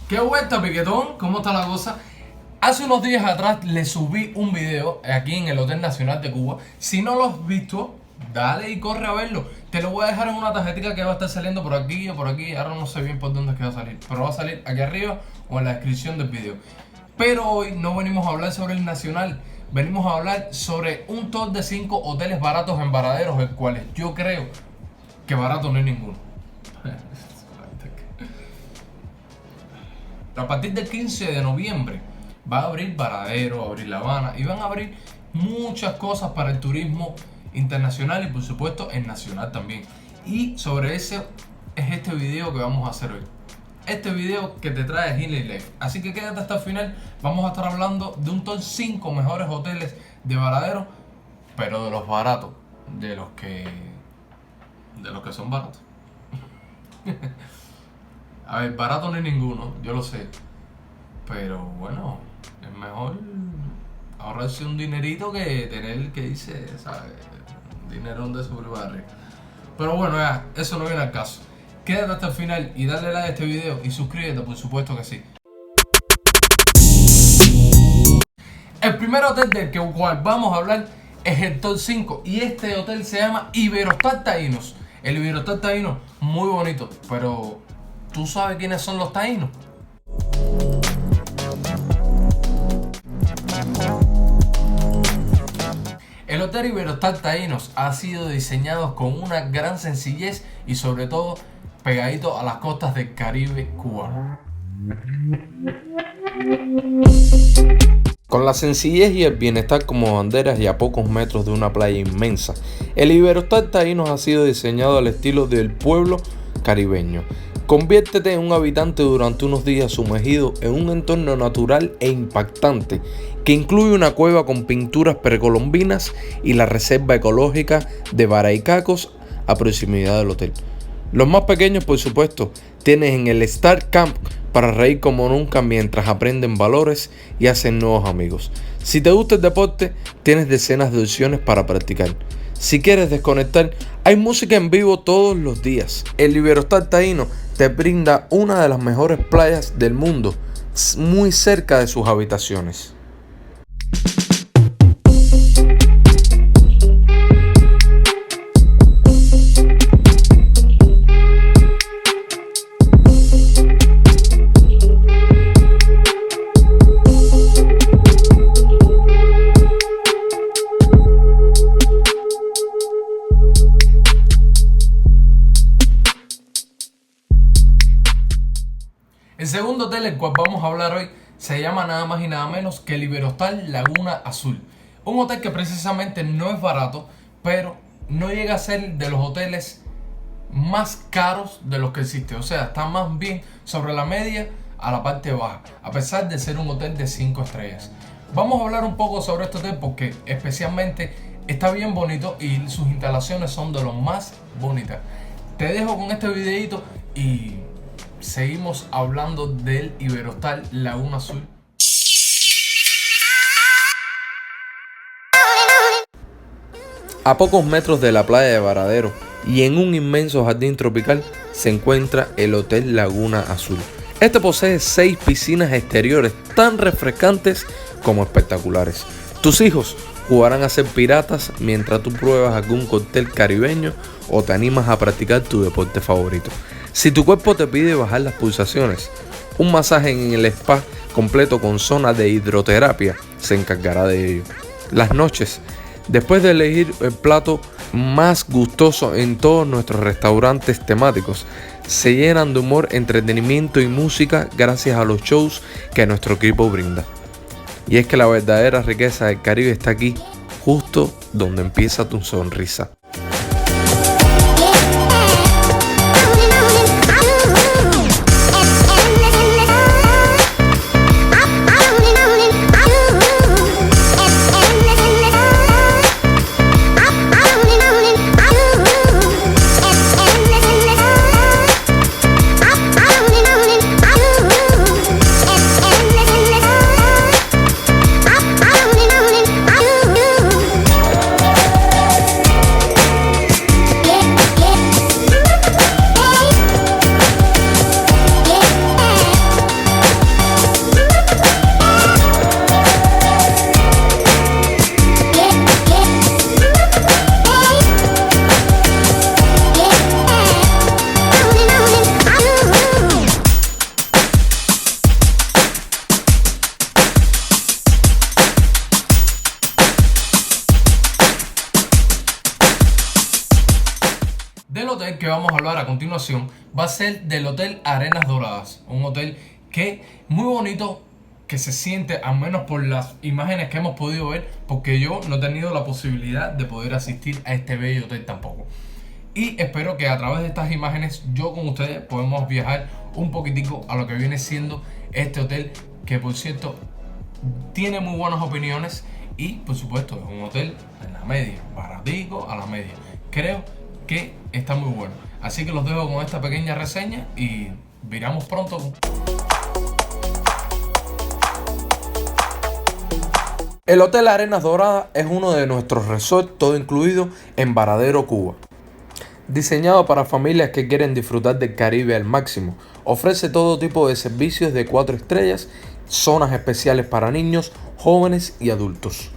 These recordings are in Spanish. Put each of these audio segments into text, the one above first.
¿Qué vuelta, Piquetón? ¿Cómo está la cosa? Hace unos días atrás le subí un video aquí en el Hotel Nacional de Cuba. Si no lo has visto, dale y corre a verlo. Te lo voy a dejar en una tarjetita que va a estar saliendo por aquí o por aquí. Ahora no sé bien por dónde es que va a salir, pero va a salir aquí arriba o en la descripción del video. Pero hoy no venimos a hablar sobre el Nacional. Venimos a hablar sobre un top de 5 hoteles baratos en Varaderos, el cuales yo creo que barato no hay ninguno. A partir del 15 de noviembre va a abrir Varadero, va a abrir La Habana y van a abrir muchas cosas para el turismo internacional y por supuesto el nacional también. Y sobre eso es este video que vamos a hacer hoy. Este video que te trae Hilly Life. Así que quédate hasta el final. Vamos a estar hablando de un top 5 mejores hoteles de Varadero, pero de los baratos, de los que son baratos. A ver, barato no hay ninguno, yo lo sé. Pero bueno, es mejor ahorrarse un dinerito que tener que dice, ¿sabes? Dinero de sobrebarrio. Pero bueno, ya, eso no viene al caso. Quédate hasta el final y dale like a este video y suscríbete, por supuesto que sí. El primer hotel del cual vamos a hablar es el top 5 y este hotel se llama Iberostar Taínos. El Iberostar Taínos, muy bonito, pero ¿tú sabes quiénes son los taínos? El Hotel Iberostar Taínos ha sido diseñado con una gran sencillez y sobre todo pegadito a las costas del Caribe cubano. Con la sencillez y el bienestar como banderas y a pocos metros de una playa inmensa, el Iberostar Taínos ha sido diseñado al estilo del pueblo caribeño. Conviértete en un habitante durante unos días sumergido en un entorno natural e impactante que incluye una cueva con pinturas precolombinas y la reserva ecológica de Baraicacos a proximidad del hotel. Los más pequeños, por supuesto, tienen el Star Camp para reír como nunca mientras aprenden valores y hacen nuevos amigos. Si te gusta el deporte, tienes decenas de opciones para practicar. Si quieres desconectar, hay música en vivo todos los días. El Iberostar Taíno te brinda una de las mejores playas del mundo, muy cerca de sus habitaciones. El segundo hotel del cual vamos a hablar hoy se llama nada más y nada menos que el Iberostar Laguna Azul. Un hotel que precisamente no es barato, pero no llega a ser de los hoteles más caros de los que existen. O sea, está más bien sobre la media a la parte baja, a pesar de ser un hotel de 5 estrellas. Vamos a hablar un poco sobre este hotel porque especialmente está bien bonito y sus instalaciones son de lo más bonitas. Te dejo con este videito y seguimos hablando del Iberostar Laguna Azul. A pocos metros de la playa de Varadero y en un inmenso jardín tropical se encuentra el Hotel Laguna Azul. Este posee 6 piscinas exteriores tan refrescantes como espectaculares. Tus hijos jugarán a ser piratas mientras tú pruebas algún cóctel caribeño o te animas a practicar tu deporte favorito. Si tu cuerpo te pide bajar las pulsaciones, un masaje en el spa completo con zona de hidroterapia se encargará de ello. Las noches, después de elegir el plato más gustoso en todos nuestros restaurantes temáticos, se llenan de humor, entretenimiento y música gracias a los shows que nuestro equipo brinda. Y es que la verdadera riqueza del Caribe está aquí, justo donde empieza tu sonrisa. que vamos a hablar a continuación va a ser del Hotel Arenas Doradas. Un hotel que muy bonito, que se siente, al menos por las imágenes que hemos podido ver, porque yo no he tenido la posibilidad de poder asistir a este bello hotel tampoco. Y espero que a través de estas imágenes yo con ustedes podemos viajar un poquitico a lo que viene siendo este hotel, que por cierto tiene muy buenas opiniones y por supuesto es un hotel en la media, baratico a la media. Creo que está muy bueno. Así que los dejo con esta pequeña reseña y viramos pronto. El Hotel Arenas Doradas es uno de nuestros resorts todo incluido en Varadero, Cuba. Diseñado para familias que quieren disfrutar del Caribe al máximo, ofrece todo tipo de servicios de 4 estrellas, zonas especiales para niños, jóvenes y adultos.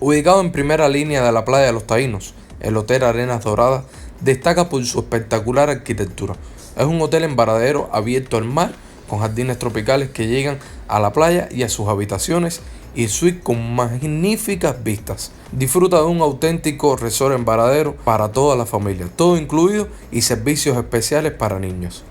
Ubicado en primera línea de la playa de Los Taínos, el Hotel Arenas Doradas destaca por su espectacular arquitectura. Es un hotel en Varadero abierto al mar, con jardines tropicales que llegan a la playa y a sus habitaciones y suites con magníficas vistas. Disfruta de un auténtico resort en Varadero para toda la familia, todo incluido y servicios especiales para niños.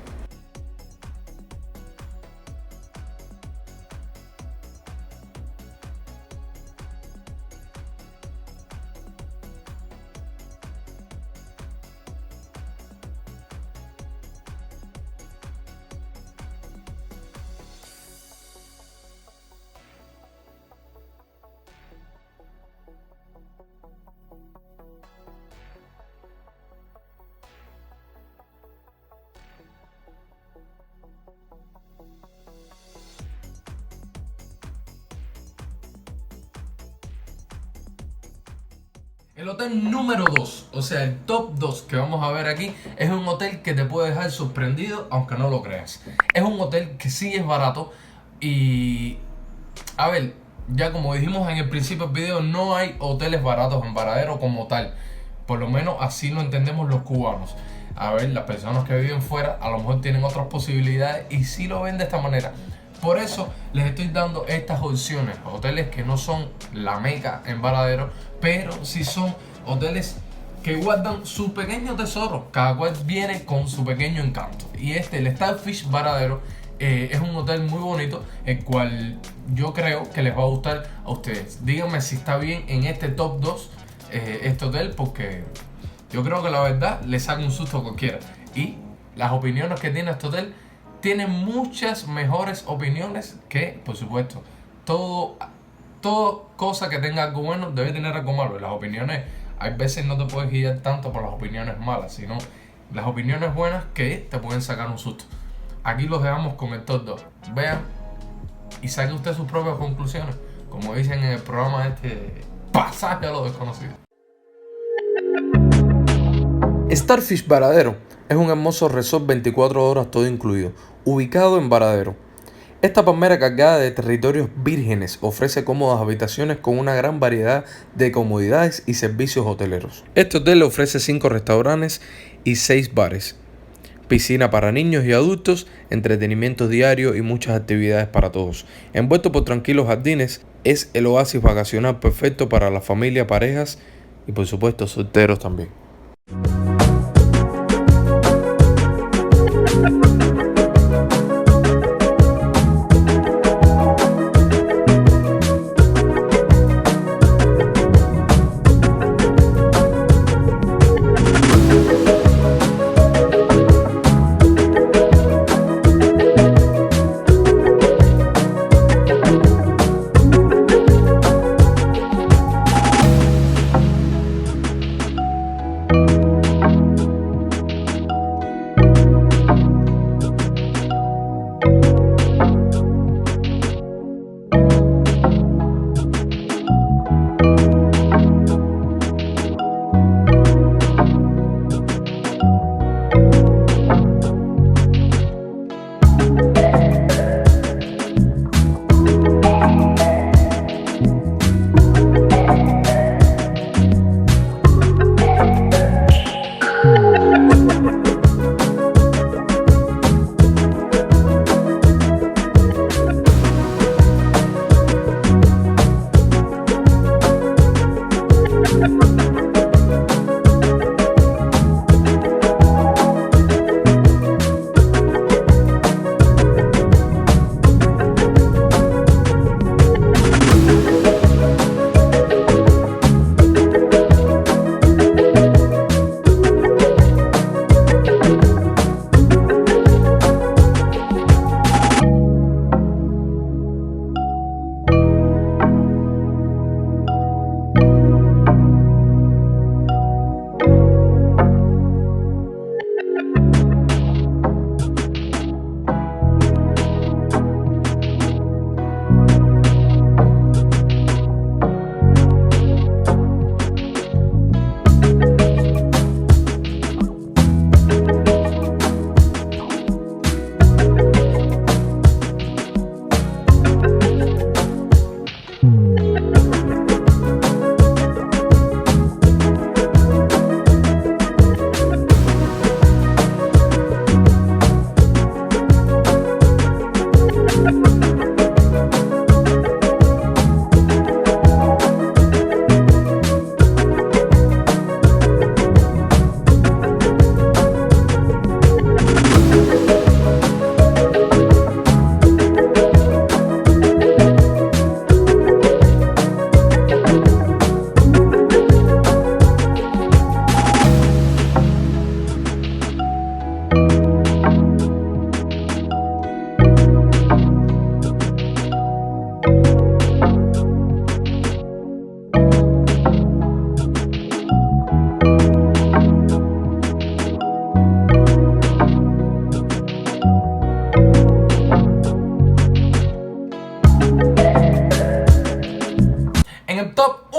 El hotel número 2, o sea, el top 2 que vamos a ver aquí, es un hotel que te puede dejar sorprendido aunque no lo creas. Es un hotel que sí es barato y, a ver, ya como dijimos en el principio del video, no hay hoteles baratos en Varadero como tal. Por lo menos así lo entendemos los cubanos. A ver, las personas que viven fuera a lo mejor tienen otras posibilidades y sí lo ven de esta manera. Por eso les estoy dando estas opciones, hoteles que no son la meca en Varadero, pero sí son hoteles que guardan su pequeño tesoro, cada cual viene con su pequeño encanto. Y el Starfish Varadero es un hotel muy bonito, el cual yo creo que les va a gustar a ustedes. Díganme si está bien en este top 2 este hotel, porque yo creo que la verdad le saca un susto a cualquiera. Y las opiniones que tiene este hotel, tiene muchas mejores opiniones que, por supuesto, toda cosa que tenga algo bueno debe tener algo malo. Y las opiniones, hay veces no te puedes guiar tanto por las opiniones malas, sino las opiniones buenas que te pueden sacar un susto. Aquí los dejamos con el top 2. Vean y saque usted sus propias conclusiones, como dicen en el programa Pasaje a lo Desconocido. Starfish Varadero es un hermoso resort 24 horas todo incluido, ubicado en Varadero. Esta palmera cargada de territorios vírgenes ofrece cómodas habitaciones con una gran variedad de comodidades y servicios hoteleros. Este hotel ofrece 5 restaurantes y 6 bares, piscina para niños y adultos, entretenimiento diario y muchas actividades para todos. Envuelto por tranquilos jardines, es el oasis vacacional perfecto para la familia, parejas y por supuesto solteros también.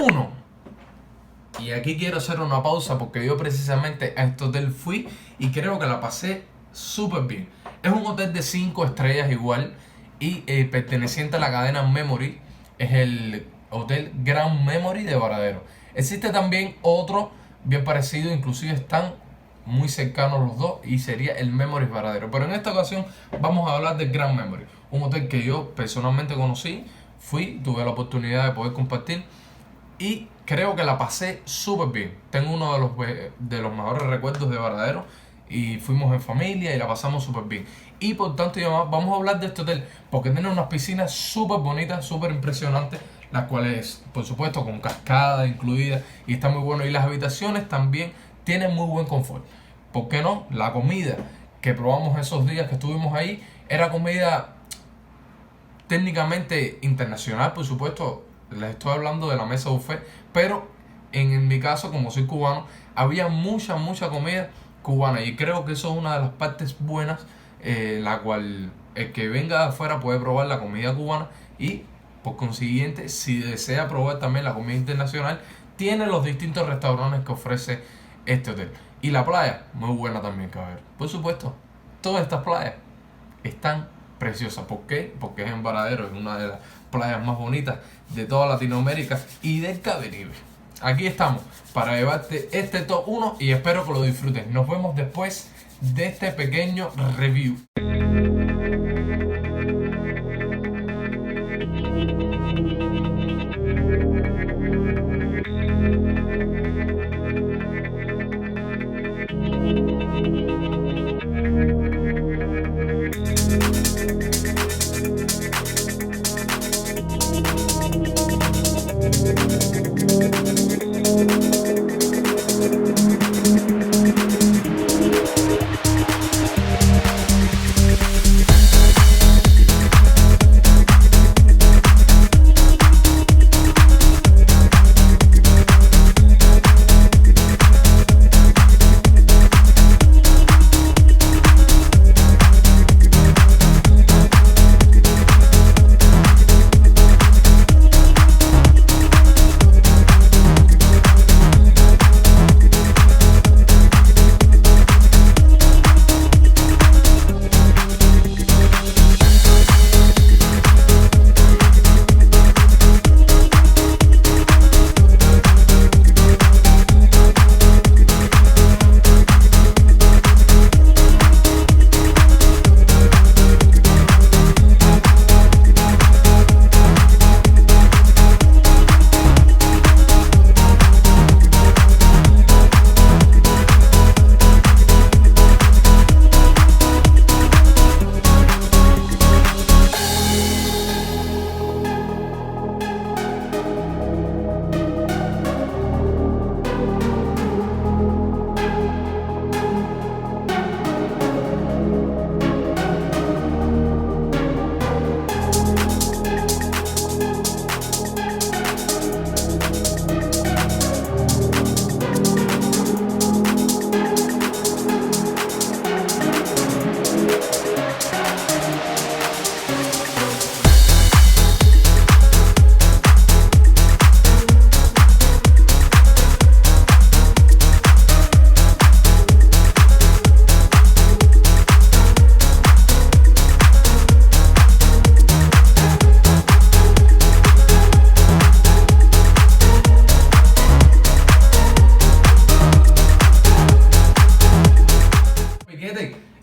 1. Y aquí quiero hacer una pausa porque yo precisamente a este hotel fui y creo que la pasé súper bien. Es un hotel de 5 estrellas igual y perteneciente a la cadena Memory. Es el Hotel Grand Memory de Varadero. Existe también otro bien parecido, inclusive están muy cercanos los dos, y sería el Memory Varadero. Pero en esta ocasión vamos a hablar del Grand Memory, un hotel que yo personalmente conocí, tuve la oportunidad de poder compartir y creo que la pasé súper bien. Tengo uno de los mejores recuerdos de Varadero y fuimos en familia y la pasamos súper bien. Y por tanto vamos a hablar de este hotel porque tiene unas piscinas súper bonitas, súper impresionantes, las cuales por supuesto con cascada incluida, y está muy bueno. Y las habitaciones también tienen muy buen confort. ¿Por qué no? La comida que probamos esos días que estuvimos ahí era comida técnicamente internacional, por supuesto. Les estoy hablando de la mesa buffet, pero en mi caso, como soy cubano, había mucha comida cubana, y creo que eso es una de las partes buenas, la cual el que venga de afuera puede probar la comida cubana, y por consiguiente, si desea probar también la comida internacional, tiene los distintos restaurantes que ofrece este hotel. Y la playa, muy buena también, cabrón. Por supuesto, todas estas playas están preciosas. ¿Por qué? Porque es en Varadero, es una de las playas más bonitas de toda Latinoamérica y del Caribe. Aquí estamos para llevarte este top 1 y espero que lo disfrutes. Nos vemos después de este pequeño review.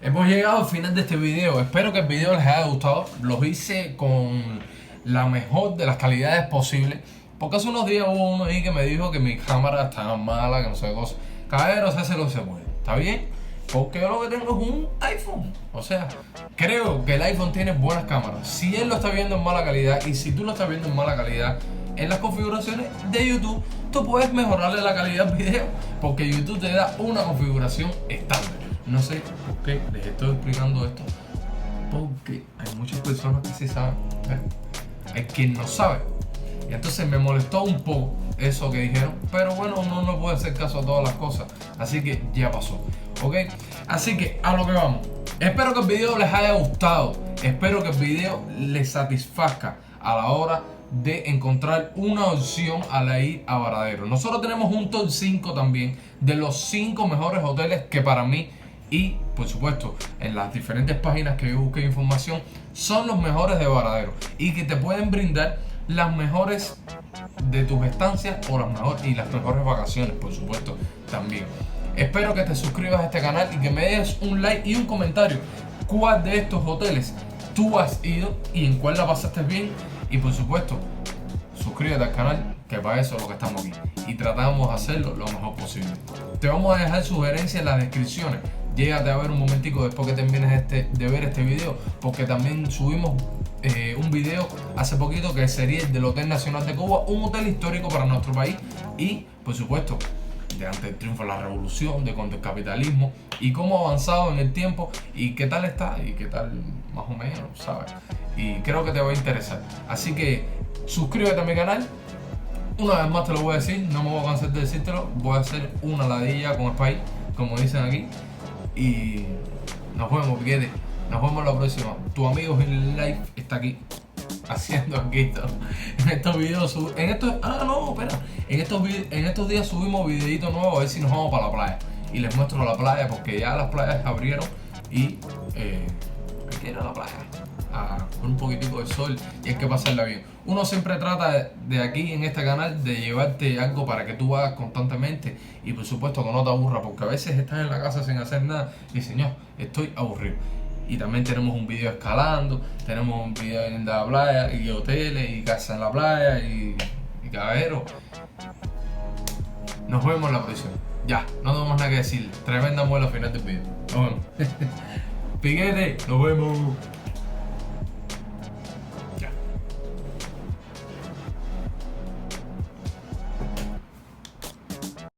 Hemos llegado al final de este video. Espero que el video les haya gustado. Los hice con la mejor de las calidades posibles, porque hace unos días hubo uno ahí que me dijo que mi cámara estaba mala, que no sé qué cosa. Caballero, se hace lo que se puede, ¿está bien? Porque yo lo que tengo es un iPhone. O sea, creo que el iPhone tiene buenas cámaras. Si él lo está viendo en mala calidad y si tú lo estás viendo en mala calidad, en las configuraciones de YouTube tú puedes mejorarle la calidad del video, porque YouTube te da una configuración estándar. No sé por qué les estoy explicando esto, porque hay muchas personas que sí saben, hay quien no sabe, y entonces me molestó un poco eso que dijeron, pero bueno, uno no puede hacer caso a todas las cosas, así que ya pasó, ¿ok? Así que a lo que vamos. Espero que el video les haya gustado, espero que el video les satisfazca a la hora de encontrar una opción al ir a Varadero. Nosotros tenemos un top 5 también de los 5 mejores hoteles que para mí, y por supuesto en las diferentes páginas que yo busqué información, son los mejores de Varadero y que te pueden brindar las mejores de tus estancias o las mejores vacaciones, por supuesto, también. Espero que te suscribas a este canal y que me des un like y un comentario. ¿Cuál de estos hoteles tú has ido y en cuál la pasaste bien? Y por supuesto, suscríbete al canal, que para eso es lo que estamos aquí. Y tratamos de hacerlo lo mejor posible. Te vamos a dejar sugerencias en las descripciones. Llégate a ver un momentico después que termines de ver este video, porque también subimos un video hace poquito que sería el del Hotel Nacional de Cuba, un hotel histórico para nuestro país y por supuesto ante el triunfo de la revolución, contra el capitalismo y cómo ha avanzado en el tiempo y qué tal está y qué tal más o menos, ¿sabes? Y creo que te va a interesar. Así que suscríbete a mi canal. Una vez más te lo voy a decir, no me voy a cansar de decírtelo. Voy a hacer una ladilla con Spy, como dicen aquí. Y nos vemos, piquete. Nos vemos la próxima. Tu amigo Gil Life está aquí haciendo aquí en estos videos. En estos días subimos videitos nuevos a ver si nos vamos para la playa. Y les muestro la playa porque ya las playas abrieron y hay que ir a la playa con un poquitico de sol y hay que pasarla bien. Uno siempre trata de aquí en este canal de llevarte algo para que tú hagas constantemente y por supuesto que no te aburra, porque a veces estás en la casa sin hacer nada y señor, estoy aburrido. Y también tenemos un video escalando, tenemos un video en la playa y hoteles y casa en la playa y caballero. Nos vemos la próxima. Ya, no tengo más nada que decir. Tremenda muela al final del video. Nos vemos. Piquete, nos vemos.